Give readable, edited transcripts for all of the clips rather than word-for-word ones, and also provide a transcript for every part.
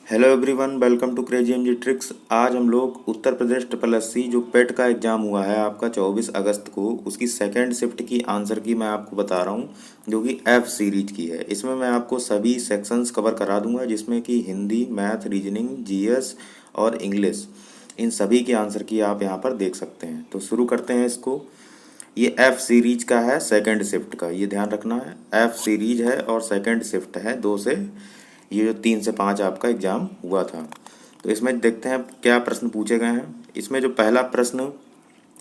Hello everyone, welcome to crazy MG tricks. आज हम लोग उत्तर प्रदेश ट्रिपल एससी जो पेट का एग्ज़ाम हुआ है आपका 24 अगस्त को, उसकी सेकंड शिफ्ट की आंसर की मैं आपको बता रहा हूँ, जो कि एफ सीरीज की है। इसमें मैं आपको सभी सेक्शंस कवर करा दूंगा, जिसमें कि हिंदी, मैथ, रीजनिंग, जीएस और इंग्लिश, इन सभी के आंसर की आप यहाँ पर देख सकते हैं। तो शुरू करते हैं इसको। ये एफ सीरीज का है, सेकंड शिफ्ट का, ये ध्यान रखना है। एफ सीरीज है और सेकंड शिफ्ट है, 2 से ये जो 3 से 5 आपका एग्ज़ाम हुआ था। तो इसमें देखते हैं क्या प्रश्न पूछे गए हैं। इसमें जो पहला प्रश्न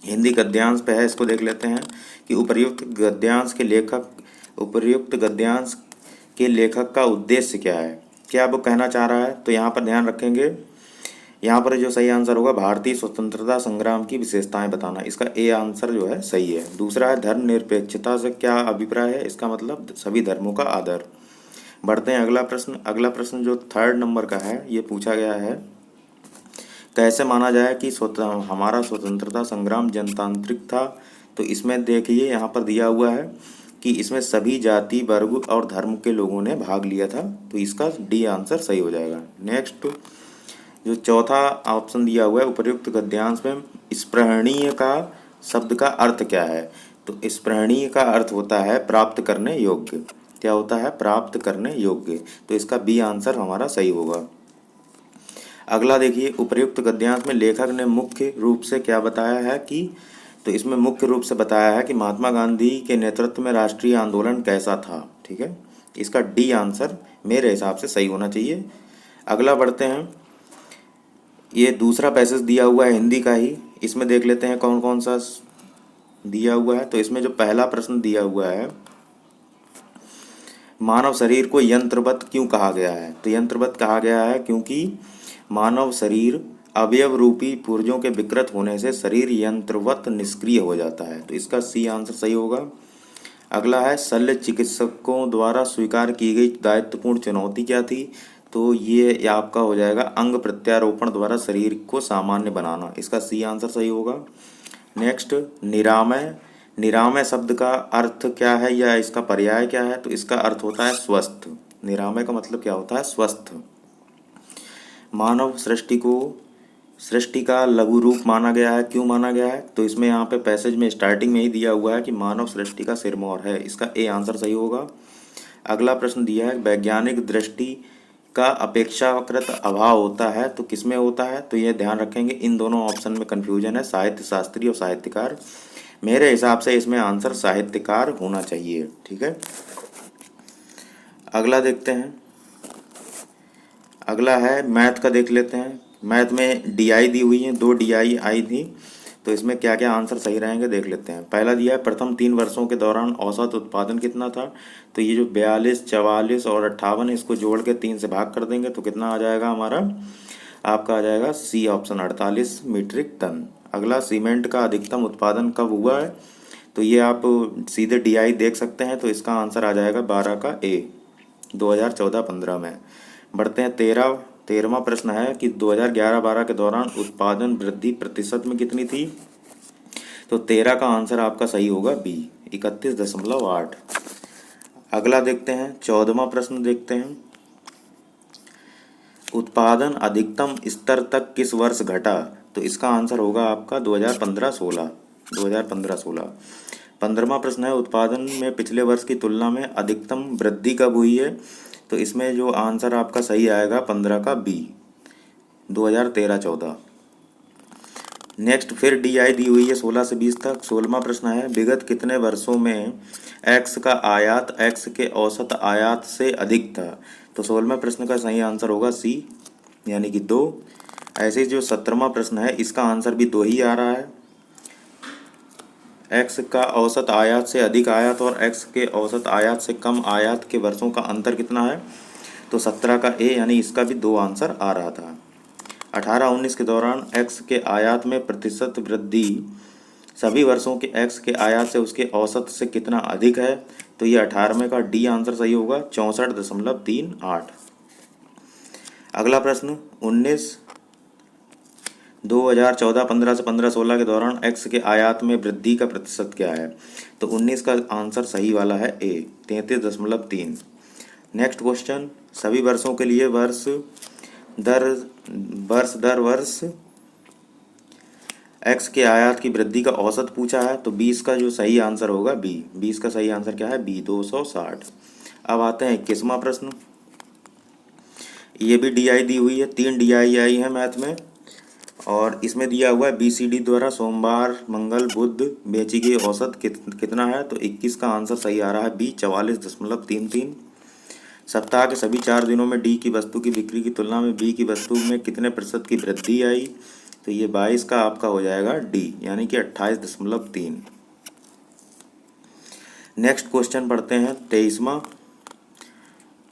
हिंदी गद्यांश पे है, इसको देख लेते हैं कि उपर्युक्त गद्यांश के लेखक का उद्देश्य क्या है, क्या वो कहना चाह रहा है। तो यहाँ पर ध्यान रखेंगे, यहाँ पर जो सही आंसर होगा भारतीय स्वतंत्रता संग्राम की विशेषताएं बताना, इसका ए आंसर जो है सही है। दूसरा है धर्मनिरपेक्षता से क्या अभिप्राय है, इसका मतलब सभी धर्मों का आदर। बढ़ते हैं अगला प्रश्न। अगला प्रश्न जो थर्ड नंबर का है, ये पूछा गया है कैसे माना जाए कि हमारा स्वतंत्रता संग्राम जनतांत्रिक था। तो इसमें देखिए यहाँ पर दिया हुआ है कि इसमें सभी जाति, वर्ग और धर्म के लोगों ने भाग लिया था, तो इसका डी आंसर सही हो जाएगा। नेक्स्ट जो चौथा ऑप्शन दिया हुआ है, उपर्युक्त गद्यांश में स्पृहणीय का शब्द का अर्थ क्या है। तो स्पृहणीय का अर्थ होता है प्राप्त करने योग्य। क्या होता है? प्राप्त करने योग्य। तो इसका बी आंसर हमारा सही होगा। अगला देखिए, उपर्युक्त गद्यांश में लेखक ने मुख्य रूप से क्या बताया है कि, तो इसमें मुख्य रूप से बताया है कि महात्मा गांधी के नेतृत्व में राष्ट्रीय आंदोलन कैसा था। ठीक है, इसका डी आंसर मेरे हिसाब से सही होना चाहिए। अगला बढ़ते हैं, ये दूसरा पैसेज दिया हुआ है हिंदी का ही, इसमें देख लेते हैं कौन कौन सा दिया हुआ है। तो इसमें जो पहला प्रश्न दिया हुआ है, मानव शरीर को यंत्रवत क्यों कहा गया है। तो यंत्रवत कहा गया है क्योंकि मानव शरीर अवयव रूपी पुर्जों के विकृत होने से शरीर यंत्रवत निष्क्रिय हो जाता है। तो इसका सी आंसर सही होगा। अगला है शल्य चिकित्सकों द्वारा स्वीकार की गई दायित्वपूर्ण चुनौती क्या थी। तो ये आपका हो जाएगा अंग प्रत्यारोपण द्वारा शरीर को सामान्य बनाना, इसका सी आंसर सही होगा। नेक्स्ट, निरामय। निरामय शब्द का अर्थ क्या है या इसका पर्याय क्या है। तो इसका अर्थ होता है स्वस्थ। निरामय का मतलब क्या होता है? स्वस्थ। मानव सृष्टि का लघु रूप माना गया है, क्यों माना गया है। तो इसमें यहाँ पे पैसेज में स्टार्टिंग में ही दिया हुआ है कि मानव सृष्टि का सिरमौर है, इसका ए आंसर सही होगा। अगला प्रश्न दिया है वैज्ञानिक दृष्टि का अपेक्षाकृत अभाव होता है, तो किसमें होता है। तो ये ध्यान रखेंगे, इन दोनों ऑप्शन में कन्फ्यूजन है, साहित्य शास्त्री और साहित्यकार। मेरे हिसाब से इसमें आंसर साहित्यकार होना चाहिए। ठीक है, अगला देखते हैं। अगला है मैथ का, देख लेते हैं। मैथ में डीआई दी हुई है, 2 डीआई आई थी, तो इसमें क्या क्या आंसर सही रहेंगे देख लेते हैं। पहला दिया है प्रथम 3 वर्षों के दौरान औसत उत्पादन कितना था। तो ये जो 42, 44 और 58, इसको जोड़ के 3 से भाग कर देंगे तो कितना आ जाएगा हमारा, आपका आ जाएगा सी ऑप्शन 48 मीट्रिक टन। अगला सीमेंट का अधिकतम उत्पादन कब हुआ है। तो ये आप सीधे डीआई देख सकते हैं, तो इसका आंसर आ जाएगा 12 का ए, 2014-15 में। बढ़ते हैं 13वां प्रश्न है कि 2011-12 के दौरान उत्पादन वृद्धि प्रतिशत में कितनी थी। तो 13 का आंसर आपका सही होगा बी, 31.8। अगला देखते हैं, 14वां प्रश्न देखते हैं। उत्पादन अधिकतम स्तर तक किस वर्ष घटा। तो इसका आंसर होगा आपका 2015-16। 2015-16। 15वां प्रश्न है उत्पादन में पिछले वर्ष की तुलना में अधिकतम वृद्धि कब हुई है। तो इसमें जो आंसर आपका सही आएगा 15 का बी, 2013-14। नेक्स्ट फिर डी आई दी हुई है 16 से 20 तक। 16वां प्रश्न है विगत कितने वर्षों में एक्स का आयात एक्स के औसत आयात से अधिक था। तो 16वें प्रश्न का सही आंसर होगा सी, यानी कि 2। ऐसे जो 17वां प्रश्न है, इसका आंसर भी 2 ही आ रहा है। एक्स का औसत आयात से अधिक आयात और एक्स के औसत आयात से कम आयात के वर्षों का अंतर कितना है। तो 17 का ए, यानी इसका भी 2 आंसर आ रहा था। 18-19 के दौरान एक्स के आयात में प्रतिशत वृद्धि सभी वर्षों के एक्स के आयात से उसके औसत से कितना अधिक है। तो ये 18वें का डी आंसर सही होगा, 64.38। अगला प्रश्न 2014-15 से 15-16 के दौरान एक्स के आयात में वृद्धि का प्रतिशत क्या है। तो 19 का आंसर सही वाला है ए, 33.3। नेक्स्ट क्वेश्चन, सभी वर्षों के लिए वर्ष दर दर वर्ष एक्स के आयात की वृद्धि का औसत पूछा है, तो 20 का जो सही आंसर होगा बी। 20 का सही आंसर क्या है? बी, 260। अब आते हैं 21वां प्रश्न। ये भी डीआई दी हुई है, 3 डीआई आई है मैथ में, और इसमें दिया हुआ है बीसीडी द्वारा सोमवार मंगल बुध बेची गई औसत कितना है? तो 21 का आंसर सही आ रहा है बी, 44.33। सप्ताह के सभी 4 दिनों में डी की वस्तु की बिक्री की तुलना में बी की वस्तु में कितने प्रतिशत की वृद्धि आई? तो ये 22 का आपका हो जाएगा डी, यानी कि 28.3। नेक्स्ट क्वेश्चन पढ़ते हैं 23वां।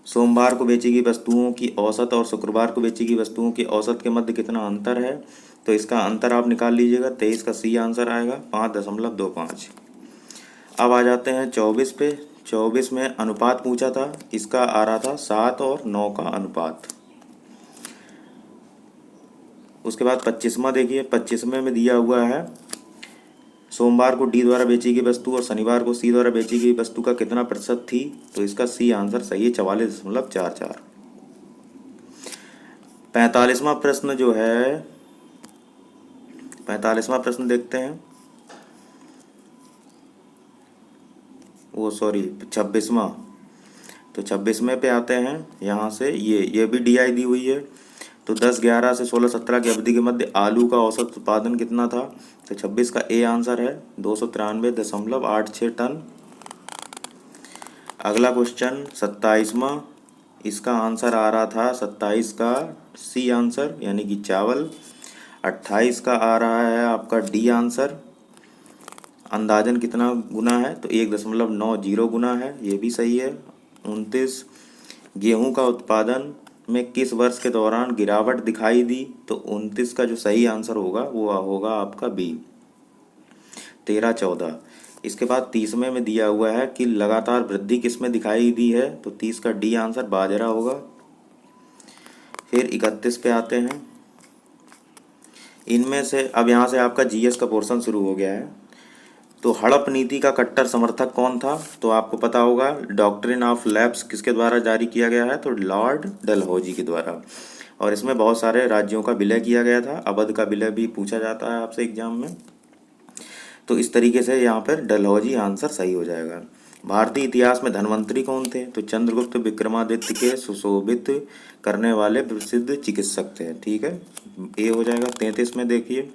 सोमवार को बेची गई वस्तुओं की औसत और शुक्रवार को बेची गई वस्तुओं की औसत के मध्य कितना अंतर है? तो इसका अंतर आप निकाल लीजिएगा। 23 का सी आंसर आएगा 5.25। अब आ जाते हैं 24 पे। 24 में अनुपात पूछा था, इसका आ रहा था 7 और 9 का अनुपात। उसके बाद 25वां देखिए। 25वें में दिया हुआ है सोमवार को डी द्वारा बेची गई वस्तु और शनिवार को सी द्वारा बेची गई वस्तु का कितना प्रतिशत थी? तो इसका सी आंसर सही है 44.44। 45वां प्रश्न जो है, 45वां प्रश्न देखते हैं। वो सॉरी 26वां। तो 26वें पे आते हैं। यहाँ से ये भी डीआई दी हुई है। तो 10/11 से 16/17 की अवधि के मध्य आलू का औसत उत्पादन कितना था? तो 26 का ए आंसर है 293.86 टन। अगला क्वेश्चन 27वां। इसका आंसर आ रहा था 27 का सी आंसर, यानी कि चावल। 28 का आ रहा है आपका डी आंसर। अंदाजन कितना गुना है? तो 1.90 गुना है, ये भी सही है। 29 गेहूं का उत्पादन में किस वर्ष के दौरान गिरावट दिखाई दी? तो 29 का जो सही आंसर होगा वो होगा आपका बी, 13-14। इसके बाद 30वें में दिया हुआ है कि लगातार वृद्धि किसमें दिखाई दी है? तो 30 का डी आंसर बाजरा होगा। फिर 31 पे आते हैं। इनमें से अब यहाँ से आपका जीएस का पोर्शन शुरू हो गया है। तो हड़प नीति का कट्टर समर्थक कौन था? तो आपको पता होगा डॉक्ट्रिन ऑफ लैप्स किसके द्वारा जारी किया गया है? तो लॉर्ड डलहौजी के द्वारा। और इसमें बहुत सारे राज्यों का विलय किया गया था। अवध का विलय भी पूछा जाता है आपसे एग्जाम में। तो इस तरीके से यहाँ पर डलहौजी आंसर सही हो जाएगा। भारतीय इतिहास में धन्वंतरी कौन थे? तो चंद्रगुप्त विक्रमादित्य के सुशोभित करने वाले प्रसिद्ध चिकित्सक थे। ठीक है, ये हो जाएगा। 33 में देखिए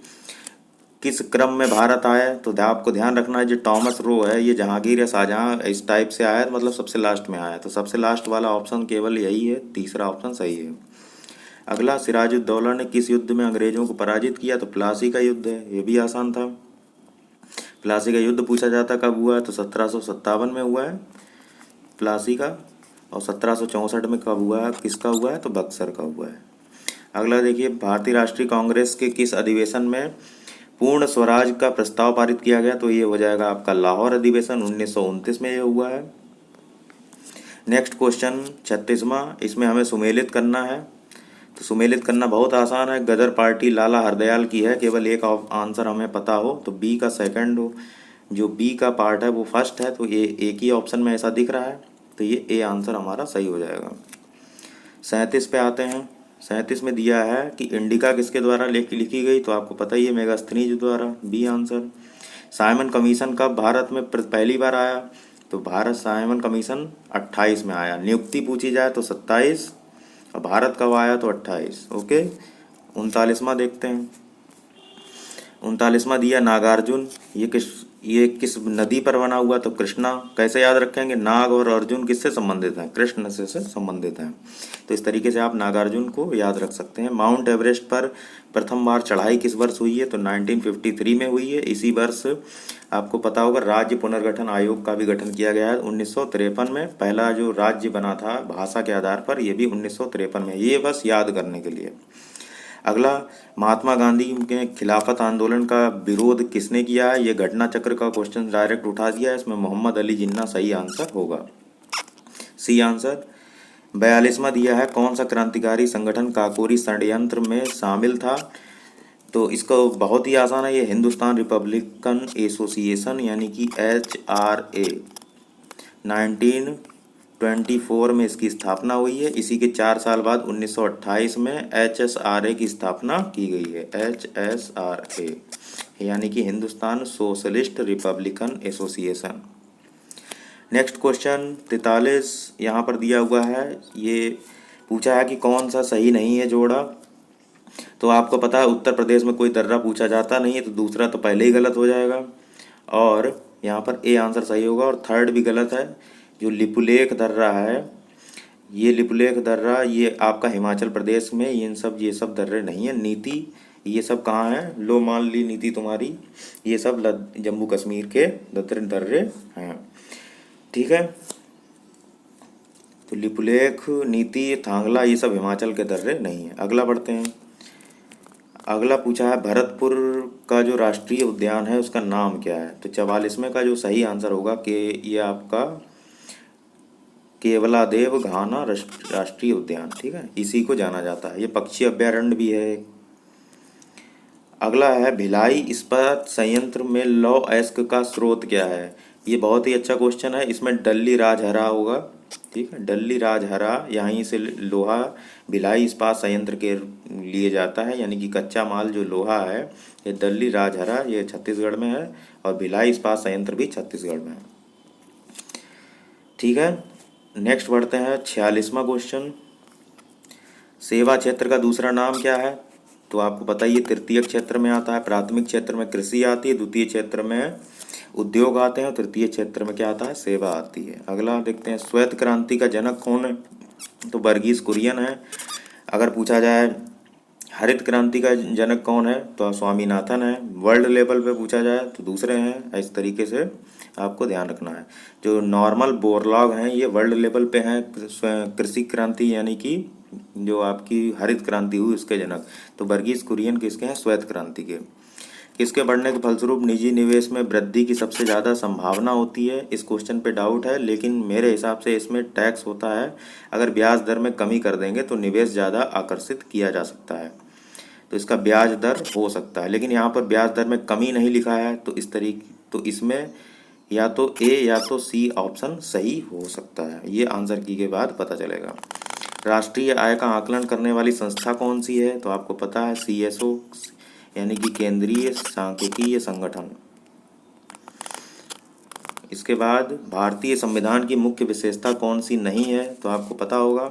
किस क्रम में भारत आया? तो आपको ध्यान रखना है जो टॉमस रो है ये जहांगीर या शाहजहां इस टाइप से आया, मतलब सबसे लास्ट में आया। तो सबसे लास्ट वाला ऑप्शन केवल यही है, तीसरा ऑप्शन सही है। अगला सिराजुद्दौला ने किस युद्ध में अंग्रेजों को पराजित किया? तो प्लासी का युद्ध है, ये भी आसान था। प्लासी का युद्ध पूछा जाता कब हुआ है? तो 1757 में हुआ है प्लासी का। और 1764 में कब हुआ है, किसका हुआ है? तो बक्सर का हुआ है। अगला देखिए भारतीय राष्ट्रीय कांग्रेस के किस अधिवेशन में पूर्ण स्वराज का प्रस्ताव पारित किया गया? तो ये हो जाएगा आपका लाहौर अधिवेशन, 1929 में ये हुआ है। नेक्स्ट क्वेश्चन 36वां। इसमें हमें सुमेलित करना है। तो सुमेलित करना बहुत आसान है। गदर पार्टी लाला हरदयाल की है, केवल एक आंसर हमें पता हो। तो बी का सेकंड हो, जो बी का पार्ट है वो फर्स्ट है। तो ये एक ही ऑप्शन में ऐसा दिख रहा है, तो ये ए आंसर हमारा सही हो जाएगा। 37 पे आते हैं। 37 में दिया है कि इंडिका किसके द्वारा लिखी गई? तो आपको पता ही है, मेगास्थनीज द्वारा, बी आंसर। साइमन कमीशन कब भारत में पहली बार आया? तो भारत साइमन कमीशन 28 में आया। नियुक्ति पूछी जाए तो 27, और भारत कब आया? तो 28। ओके। 39वां देखते हैं। 39वां दिया नागार्जुन, ये किस नदी पर बना हुआ? तो कृष्णा। कैसे याद रखेंगे? नाग और अर्जुन किससे संबंधित हैं? कृष्ण से संबंधित हैं। तो इस तरीके से आप नागार्जुन को याद रख सकते हैं। माउंट एवरेस्ट पर प्रथम बार चढ़ाई किस वर्ष हुई है? तो 1953 में हुई है। इसी वर्ष आपको पता होगा राज्य पुनर्गठन आयोग का भी गठन किया गया है 1953 में। पहला जो राज्य बना था भाषा के आधार पर, यह भी 1953 में। ये बस याद करने के लिए। अगला महात्मा गांधी के खिलाफत आंदोलन का विरोध किसने किया है? ये घटना चक्र का क्वेश्चन डायरेक्ट उठा दिया है। इसमें मोहम्मद अली जिन्ना सही आंसर होगा, सी आंसर। 42वां दिया है कौन सा क्रांतिकारी संगठन काकोरी षड्यंत्र में शामिल था? तो इसको बहुत ही आसान है, ये हिंदुस्तान रिपब्लिकन एसोसिएशन यानी कि HRA 19 1924 में इसकी स्थापना हुई है। इसी के 4 साल बाद 1928 में HSRA की स्थापना की गई है। HSRA यानी कि Hindustan socialist Republican association. Next question 43 यहाँ पर दिया हुआ है। ये पूछा है कि कौन सा सही नहीं है जोड़ा। तो आपको पता है उत्तर प्रदेश में कोई दर्रा पूछा जाता नहीं है, तो दूसरा तो पहले ही गलत हो जाएगा और यहाँ पर ए आंसर सही होगा और थर्ड भी गलत है। जो लिपुलेख दर्रा है, ये लिपुलेख दर्रा ये आपका हिमाचल प्रदेश में, ये सब दर्रे नहीं है। नीति ये सब कहाँ है, लो मान ली नीति तुम्हारी, ये सब जम्मू कश्मीर के दर्रे हैं। ठीक है, तो लिपुलेख, नीति, थांगला ये सब हिमाचल के दर्रे नहीं है। अगला बढ़ते हैं। अगला पूछा है भरतपुर का जो राष्ट्रीय उद्यान है उसका नाम क्या है। तो 44वें का जो सही आंसर होगा कि ये आपका केवलादेव घाना राष्ट्रीय उद्यान, ठीक है, इसी को जाना जाता है। ये पक्षी अभ्यारण्य भी है। अगला है भिलाई इस्पात संयंत्र में लौह अयस्क का स्रोत क्या है। ये बहुत ही अच्छा क्वेश्चन है। इसमें डल्ली राजहरा होगा, ठीक है, डल्ली राजहरा यहीं से लोहा भिलाई इस्पात संयंत्र के लिए जाता है, यानी कि कच्चा माल जो लोहा है ये डल्ली राजहरा ये छत्तीसगढ़ में है और भिलाई इस्पात संयंत्र भी छत्तीसगढ़ में है। ठीक है, नेक्स्ट बढ़ते हैं 46वां क्वेश्चन। सेवा क्षेत्र का दूसरा नाम क्या है। तो आपको पता ही है तृतीयक क्षेत्र में आता है। प्राथमिक क्षेत्र में कृषि आती है, द्वितीय क्षेत्र में उद्योग आते हैं और तृतीय क्षेत्र में क्या आता है, सेवा आती है। अगला देखते हैं श्वेत क्रांति का जनक कौन है। तो वर्गीस कुरियन है। अगर पूछा जाए हरित क्रांति का जनक कौन है तो स्वामीनाथन है। वर्ल्ड लेवल पे पूछा जाए तो दूसरे हैं। इस तरीके से आपको ध्यान रखना है। जो नॉर्मल बोरलॉग हैं ये वर्ल्ड लेवल पे हैं। कृषि क्रांति यानी कि जो आपकी हरित क्रांति हुई उसके जनक तो वर्गीस कुरियन किसके हैं, श्वेत क्रांति के। किसके बढ़ने के फलस्वरूप निजी निवेश में वृद्धि की सबसे ज़्यादा संभावना होती है। इस क्वेश्चन पे डाउट है, लेकिन मेरे हिसाब से इसमें टैक्स होता है। अगर ब्याज दर में कमी कर देंगे तो निवेश ज़्यादा आकर्षित किया जा सकता है, तो इसका ब्याज दर हो सकता है। लेकिन यहाँ पर ब्याज दर में कमी नहीं लिखा है, तो इस तरीके तो इसमें या तो ए या तो सी ऑप्शन सही हो सकता है। ये आंसर की के बाद पता चलेगा। राष्ट्रीय आय का आकलन करने वाली संस्था कौन सी है। तो आपको पता है CSO यानी कि केंद्रीय सांख्यिकीय संगठन। इसके बाद भारतीय संविधान की मुख्य विशेषता कौन सी नहीं है। तो आपको पता होगा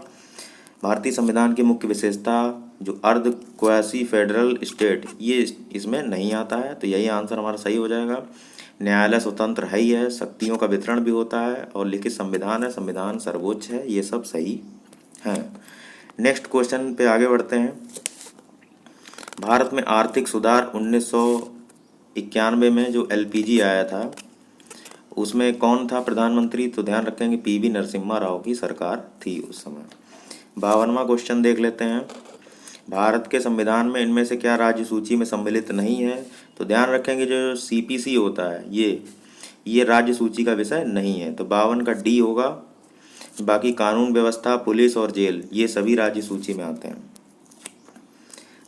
भारतीय संविधान की मुख्य विशेषता जो अर्ध क्वासी फेडरल स्टेट ये इसमें नहीं आता है, तो यही आंसर हमारा सही हो जाएगा। न्यायालय स्वतंत्र है ही है, शक्तियों का वितरण भी होता है और लिखित संविधान है, संविधान सर्वोच्च है, ये सब सही है। नेक्स्ट क्वेश्चन पे आगे बढ़ते हैं। भारत में आर्थिक सुधार 1991 में जो LPG आया था उसमें कौन था प्रधानमंत्री। तो ध्यान रखेंगे PV नरसिम्हा राव की सरकार थी उस समय। 52वां क्वेश्चन देख लेते हैं। भारत के संविधान में इनमें से क्या राज्य सूची में सम्मिलित नहीं है। तो ध्यान रखेंगे जो CPC होता है ये राज्य सूची का विषय नहीं है, तो 52 का D होगा। बाकी कानून व्यवस्था, पुलिस और जेल ये सभी राज्य सूची में आते हैं।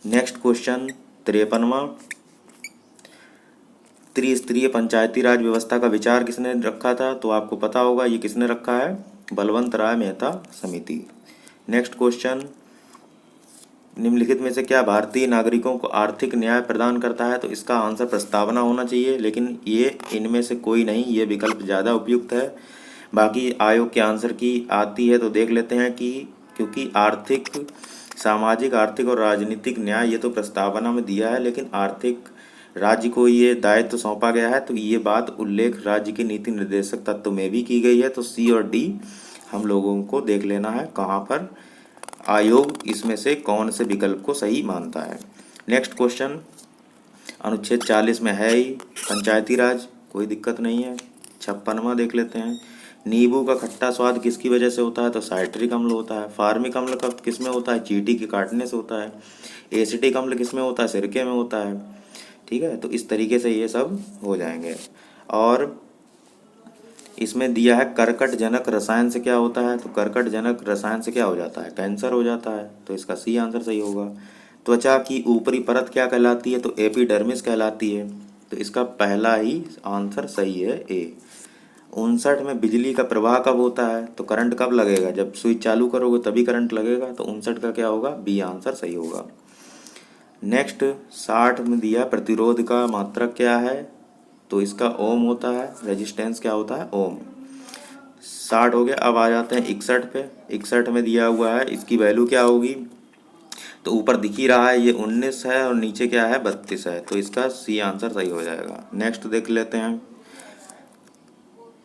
नेक्स्ट क्वेश्चन 53वां। त्रिस्तरीय पंचायती राज व्यवस्था का विचार किसने रखा था। तो आपको पता होगा ये किसने रखा है, बलवंत राय मेहता समिति। नेक्स्ट क्वेश्चन निम्नलिखित में से क्या भारतीय नागरिकों को आर्थिक न्याय प्रदान करता है। तो इसका आंसर प्रस्तावना होना चाहिए, लेकिन ये इनमें से कोई नहीं, ये विकल्प ज़्यादा उपयुक्त है। बाकी आयोग के आंसर की आती है तो देख लेते हैं कि क्योंकि आर्थिक, सामाजिक, आर्थिक और राजनीतिक न्याय ये तो प्रस्तावना में दिया है, लेकिन आर्थिक राज्य को ये दायित्व सौंपा गया है, तो ये बात उल्लेख राज्य के नीति निर्देशक तत्व में भी की गई है। तो C और D हम लोगों को देख लेना है कहाँ पर आयोग इसमें से कौन से विकल्प को सही मानता है। नेक्स्ट क्वेश्चन अनुच्छेद 40 में है ही पंचायती राज, कोई दिक्कत नहीं है। 56वां देख लेते हैं। नींबू का खट्टा स्वाद किसकी वजह से होता है। तो साइट्रिक अम्ल होता है। फार्मिक अम्ल का किस में होता है, चींटी के काटने से होता है। एसिटिक अम्ल किस में होता है, सिरके में होता है। ठीक है, तो इस तरीके से ये सब हो जाएंगे। और इसमें दिया है कर्कट जनक रसायन से क्या होता है। तो कर्कट जनक रसायन से क्या हो जाता है, कैंसर हो जाता है, तो इसका C आंसर सही होगा। त्वचा की ऊपरी परत क्या कहलाती है। तो एपिडर्मिस कहलाती है, तो इसका पहला ही आंसर सही है A। 59 में बिजली का प्रवाह कब होता है? तो करंट कब लगेगा? जब स्विच चालू करोगे तभी करंट लगेगा। तो 59 का क्या होगा? बी आंसर सही होगा। नेक्स्ट 60 में दिया प्रतिरोध का मात्रक क्या है? तो इसका ओम होता है। रेजिस्टेंस क्या होता है? ओम। 60 हो गया। अब आ जाते हैं 61 पे। 61 में दिया हुआ है, इसकी वैल्यू क्या होगी? तो ऊपर दिख ही रहा है, ये 19 है और नीचे क्या है? 32 है। तो इसका सी आंसर सही हो जाएगा। नेक्स्ट देख लेते हैं।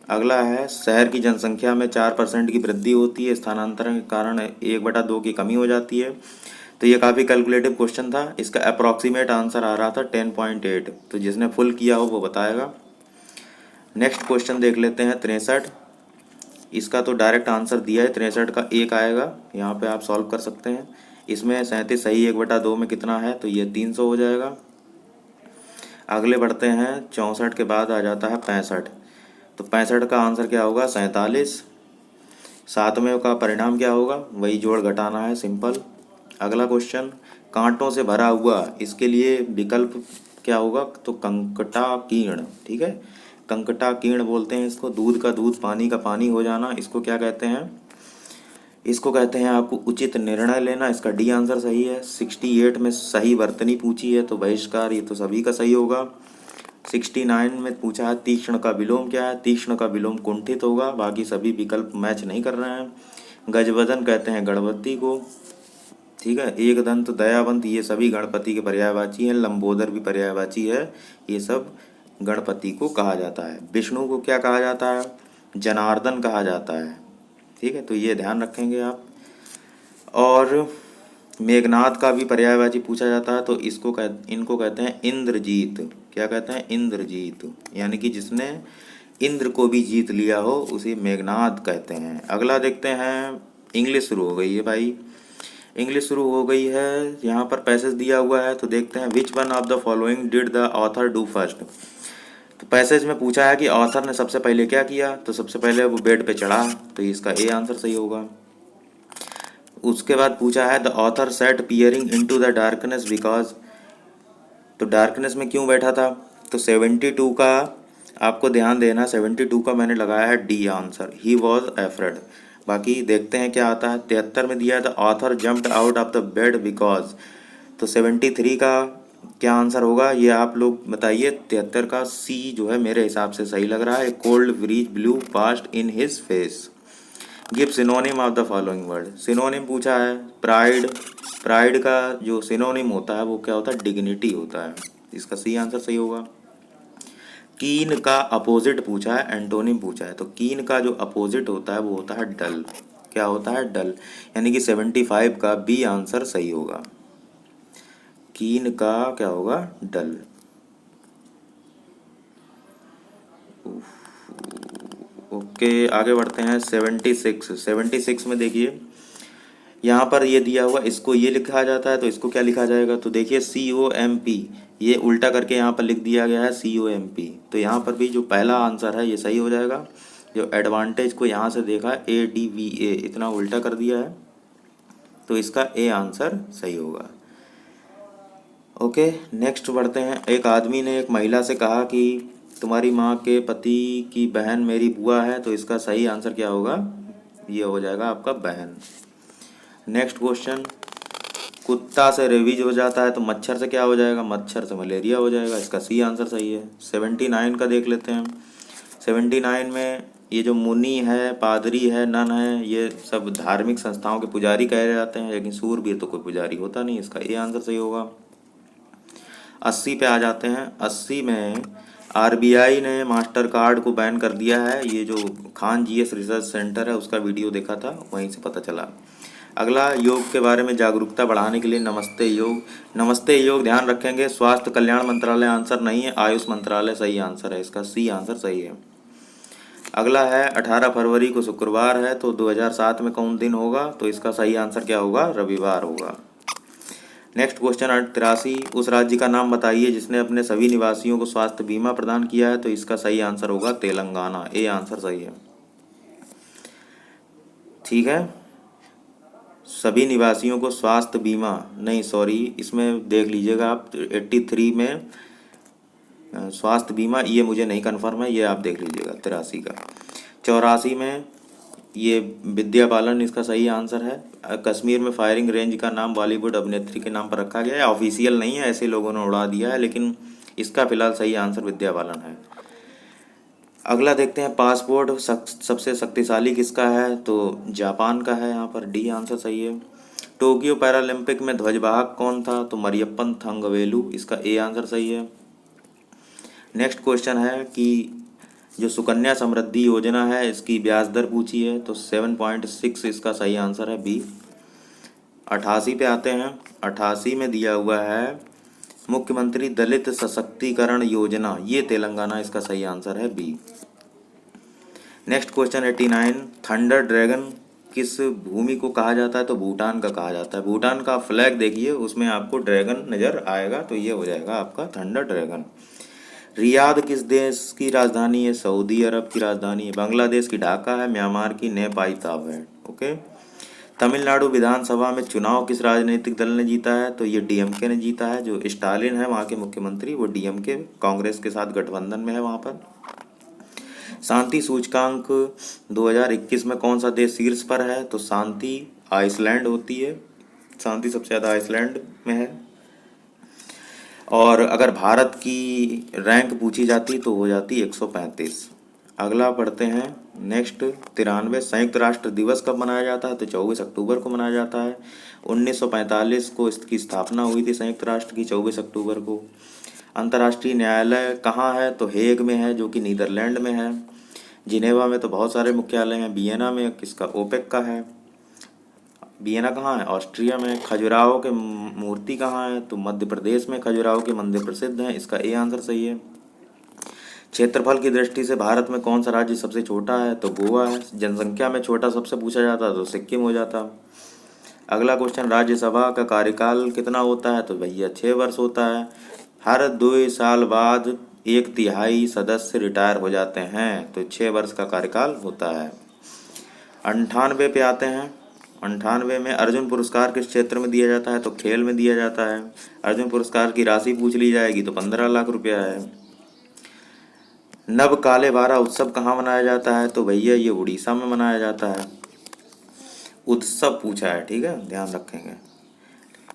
अगला है, शहर की जनसंख्या में 4% की वृद्धि होती है, स्थानांतरण के कारण 1/2 की कमी हो जाती है। तो ये काफ़ी कैलकुलेटिव क्वेश्चन था। इसका अप्रॉक्सीमेट आंसर आ रहा था 10.8। तो जिसने फुल किया हो वो बताएगा। नेक्स्ट क्वेश्चन देख लेते हैं 63। इसका तो डायरेक्ट आंसर दिया है, 63 का 1 आएगा। यहाँ पे आप सॉल्व कर सकते हैं। इसमें 37 सही 1/2 में कितना है? तो ये 300 हो जाएगा। अगले बढ़ते हैं, 64 के बाद आ जाता है 65। तो 65 का आंसर क्या होगा? 47। सातवें का परिणाम क्या होगा? वही जोड़ घटाना है, सिंपल। अगला क्वेश्चन, कांटों से भरा हुआ, इसके लिए विकल्प क्या होगा? तो कंकटाकीर्ण। ठीक है, कंकटाकीर्ण बोलते हैं इसको। दूध का दूध, पानी का पानी हो जाना, इसको क्या कहते हैं? इसको कहते हैं आपको उचित निर्णय लेना। इसका डी आंसर सही है। 68 में सही वर्तनी पूछी है, तो बहिष्कार, ये तो सभी का सही होगा। 69 में पूछा है तीक्ष्ण का विलोम क्या है? तीक्ष्ण का विलोम कुंठित होगा। बाकी सभी विकल्प मैच नहीं कर रहे हैं। गजवदन कहते हैं गणपति को। ठीक है, एकदंत, दयावंत, ये सभी गणपति के पर्यायवाची हैं। लंबोदर भी पर्यायवाची है। ये सब गणपति को कहा जाता है। विष्णु को क्या कहा जाता है? जनार्दन कहा जाता है। ठीक है, तो ये ध्यान रखेंगे आप। और मेघनाद का भी पर्यायवाची पूछा जाता है, तो इनको कहते हैं इंद्रजीत। क्या कहते हैं? इंद्रजीत, यानी कि जिसने इंद्र को भी जीत लिया हो उसे मेघनाद कहते हैं। अगला देखते हैं। इंग्लिश शुरू हो गई है भाई, इंग्लिश शुरू हो गई है। यहाँ पर पैसेज दिया हुआ है, तो देखते हैं। Which one of the following did the author do first? तो पैसेज में पूछा है कि ऑथर ने सबसे पहले क्या किया? तो सबसे पहले वो बेड पे चढ़ा, तो इसका ए आंसर सही होगा। उसके बाद पूछा है the author set peering into the darkness because, तो डार्कनेस में क्यों बैठा था? तो 72 का आपको ध्यान देना, 72 का मैंने लगाया है D answer, he was afraid. बाकी देखते हैं क्या आता है। 73 में दिया है the author jumped out of the bed because, तो 73 का क्या आंसर होगा? ये आप लोग बताइए। 73 का सी जो है मेरे हिसाब से सही लग रहा है। Cold bridge blue past in his face. Give synonym of the following word. Synonym पूछा है। प्राइड, प्राइड का जो सिनोनिम होता है वो क्या होता है? डिग्निटी होता है। इसका सी आंसर सही होगा। कीन का अपोजिट पूछा है, एंटोनिम पूछा है। तो कीन का जो अपोजिट होता है वो होता है डल। क्या होता है? डल। यानी कि 75 का बी आंसर सही होगा। कीन का क्या होगा? डल। ओके, आगे बढ़ते हैं। 76 में देखिए, यहाँ पर ये दिया हुआ, इसको ये लिखा जाता है, तो इसको क्या लिखा जाएगा? तो देखिए COMP, ये उल्टा करके यहाँ पर लिख दिया गया है COMP। तो यहाँ पर भी जो पहला आंसर है ये सही हो जाएगा। जो एडवांटेज को यहाँ से देखा ADVA, इतना उल्टा कर दिया है, तो इसका ए आंसर सही होगा। ओके, नेक्स्ट बढ़ते हैं। एक आदमी ने एक महिला से कहा कि तुम्हारी माँ के पति की बहन मेरी बुआ है, तो इसका सही आंसर क्या होगा? ये हो जाएगा आपका बहन। नेक्स्ट क्वेश्चन, कुत्ता से रेबीज हो जाता है, तो मच्छर से क्या हो जाएगा? मच्छर से मलेरिया हो जाएगा। इसका सी आंसर सही है। 79 का देख लेते हैं। 79 में ये जो मुनि है, पादरी है, नन है, ये सब धार्मिक संस्थाओं के पुजारी कहे जाते हैं, लेकिन सूरबीर तो कोई पुजारी होता नहीं। इसका ए आंसर सही होगा। 80 पे आ जाते हैं। 80 में RBI ने मास्टर कार्ड को बैन कर दिया है। ये जो खान GS रिसर्च सेंटर है उसका वीडियो देखा था, वहीं से पता चला। अगला, योग के बारे में जागरूकता बढ़ाने के लिए नमस्ते योग। नमस्ते योग ध्यान रखेंगे, स्वास्थ्य कल्याण मंत्रालय आंसर नहीं है, आयुष मंत्रालय सही आंसर है। इसका सी आंसर सही है। अगला है 18 फरवरी को शुक्रवार है, तो 2007 में कौन दिन होगा? तो इसका सही आंसर क्या होगा? रविवार होगा। नेक्स्ट क्वेश्चन 83, उस राज्य का नाम बताइए जिसने अपने सभी निवासियों को स्वास्थ्य बीमा प्रदान किया है, तो इसका सही आंसर होगा तेलंगाना। ए आंसर सही है। ठीक है, सभी निवासियों को स्वास्थ्य बीमा नहीं, सॉरी, इसमें देख लीजिएगा आप। 83 में स्वास्थ्य बीमा ये मुझे नहीं कन्फर्म है, ये आप देख लीजिएगा 83 का। 84 में ये विद्या बालन इसका सही आंसर है। कश्मीर में फायरिंग रेंज का नाम बॉलीवुड अभिनेत्री के नाम पर रखा गया है। ऑफिशियल नहीं है, ऐसे लोगों ने उड़ा दिया है, लेकिन इसका फिलहाल सही आंसर विद्या बालन है। अगला देखते हैं, पासपोर्ट सबसे शक्तिशाली किसका है, तो जापान का है, यहाँ पर डी आंसर सही है। टोक्यो पैरालंपिक में ध्वजवाहक कौन था, तो मरियप्पन थंगवेलु, इसका ए आंसर सही है। नेक्स्ट क्वेश्चन है कि जो सुकन्या समृद्धि योजना है इसकी ब्याज दर पूछी है, तो 7.6 इसका सही आंसर है, बी। 88 पे आते हैं। 88 में दिया हुआ है मुख्यमंत्री दलित सशक्तिकरण योजना, ये तेलंगाना, इसका सही आंसर है, B. Next question 89, thunder dragon किस भूमि को कहा जाता है, तो भूटान का कहा जाता है। भूटान का फ्लैग देखिए, उसमें आपको ड्रैगन नज़र आएगा, तो ये हो जाएगा आपका थंडर ड्रैगन। रियाद किस देश की राजधानी है, सऊदी अरब की राजधानी है। बांग्लादेश की ढाका है, म्यांमार की नेपाई ताव है। ओके। तमिलनाडु विधानसभा में चुनाव किस राजनीतिक दल ने जीता है, तो ये डीएमके ने जीता है। जो स्टालिन है वहाँ के मुख्यमंत्री, वो डीएमके कांग्रेस के साथ गठबंधन में है वहाँ पर। शांति सूचकांक 2021 में कौन सा देश शीर्ष पर है, तो शांति आइसलैंड होती है, शांति सबसे ज़्यादा आइसलैंड में है। और अगर भारत की रैंक पूछी जाती तो हो जाती 135। अगला पढ़ते हैं नेक्स्ट 93, संयुक्त राष्ट्र दिवस कब मनाया जाता है, तो 24 अक्टूबर को मनाया जाता है। 1945 को इसकी स्थापना हुई थी संयुक्त राष्ट्र की, 24 अक्टूबर को। अंतर्राष्ट्रीय न्यायालय कहाँ है, तो हेग में है, जो कि नीदरलैंड में है। जिनेवा में तो बहुत सारे मुख्यालय हैं। वियना में किसका, ओपेक का है। वियना कहाँ है, ऑस्ट्रिया में। खजुराहो के मूर्ति कहाँ है, तो मध्य प्रदेश में खजुराहो के मंदिर प्रसिद्ध हैं, इसका ए आंसर सही है। क्षेत्रफल की दृष्टि से भारत में कौन सा राज्य सबसे छोटा है, तो गोवा है। जनसंख्या में छोटा सबसे पूछा जाता तो सिक्किम हो जाता। अगला क्वेश्चन, राज्यसभा का कार्यकाल कितना होता है, तो भैया 6 वर्ष होता है। हर 2 साल बाद 1/3 सदस्य रिटायर हो जाते हैं, तो 6 वर्ष का कार्यकाल होता है। 98 पे आते हैं। 98 में अर्जुन पुरस्कार किस क्षेत्र में दिया जाता है, तो खेल में दिया जाता है। अर्जुन पुरस्कार की राशि पूछ ली जाएगी तो 15 लाख रुपया है। नव काले बारा उत्सव कहाँ मनाया जाता है, तो भैया ये उड़ीसा में मनाया जाता है। उत्सव पूछा है, ठीक है, ध्यान रखेंगे।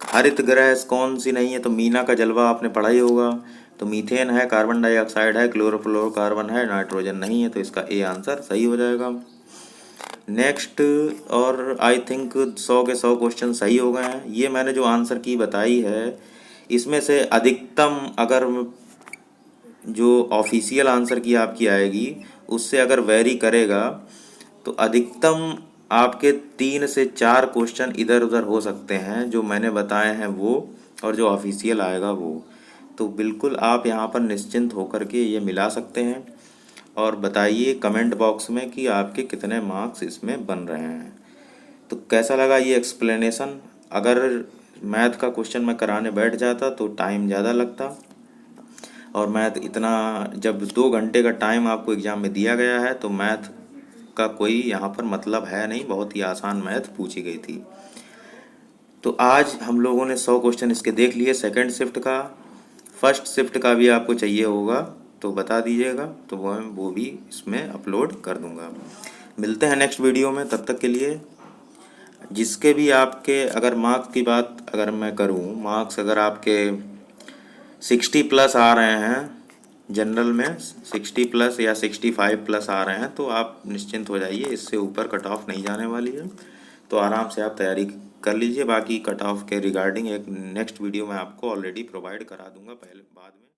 हरित गैस कौन सी नहीं है, तो मीना का जलवा आपने पढ़ा ही होगा। तो मीथेन है, कार्बन डाइऑक्साइड है, क्लोरोफ्लोरोकार्बन है, नाइट्रोजन नहीं है, तो इसका ए आंसर सही हो जाएगा। नेक्स्ट, और आई थिंक 100 के 100 क्वेश्चन सही हो गए हैं। ये मैंने जो आंसर की बताई है, इसमें से अधिकतम अगर जो ऑफिशियल आंसर की आपकी आएगी उससे अगर वेरी करेगा तो अधिकतम आपके 3 से 4 क्वेश्चन इधर उधर हो सकते हैं, जो मैंने बताए हैं वो, और जो ऑफिशियल आएगा वो। तो बिल्कुल आप यहाँ पर निश्चिंत होकर के ये मिला सकते हैं। और बताइए कमेंट बॉक्स में कि आपके कितने मार्क्स इसमें बन रहे हैं। तो कैसा लगा ये एक्सप्लेनेशन। अगर मैथ का क्वेश्चन मैं कराने बैठ जाता तो टाइम ज़्यादा लगता, और मैथ इतना, जब 2 घंटे का टाइम आपको एग्ज़ाम में दिया गया है तो मैथ का कोई यहाँ पर मतलब है नहीं, बहुत ही आसान मैथ पूछी गई थी। तो आज हम लोगों ने 100 क्वेश्चन इसके देख लिए, सेकंड शिफ्ट का। फर्स्ट शिफ्ट का भी आपको चाहिए होगा तो बता दीजिएगा, तो वो भी इसमें अपलोड कर दूंगा। मिलते हैं नेक्स्ट वीडियो में, तब तक के लिए जिसके भी आपके, अगर मार्क्स की बात अगर मैं करूं, मार्क्स अगर आपके 60 प्लस आ रहे हैं, जनरल में 60 प्लस या 65 प्लस आ रहे हैं, तो आप निश्चिंत हो जाइए, इससे ऊपर कट ऑफ नहीं जाने वाली है। तो आराम से आप तैयारी कर लीजिए। बाकी कट ऑफ के रिगार्डिंग एक नेक्स्ट वीडियो में आपको ऑलरेडी प्रोवाइड करा दूंगा पहले बाद में।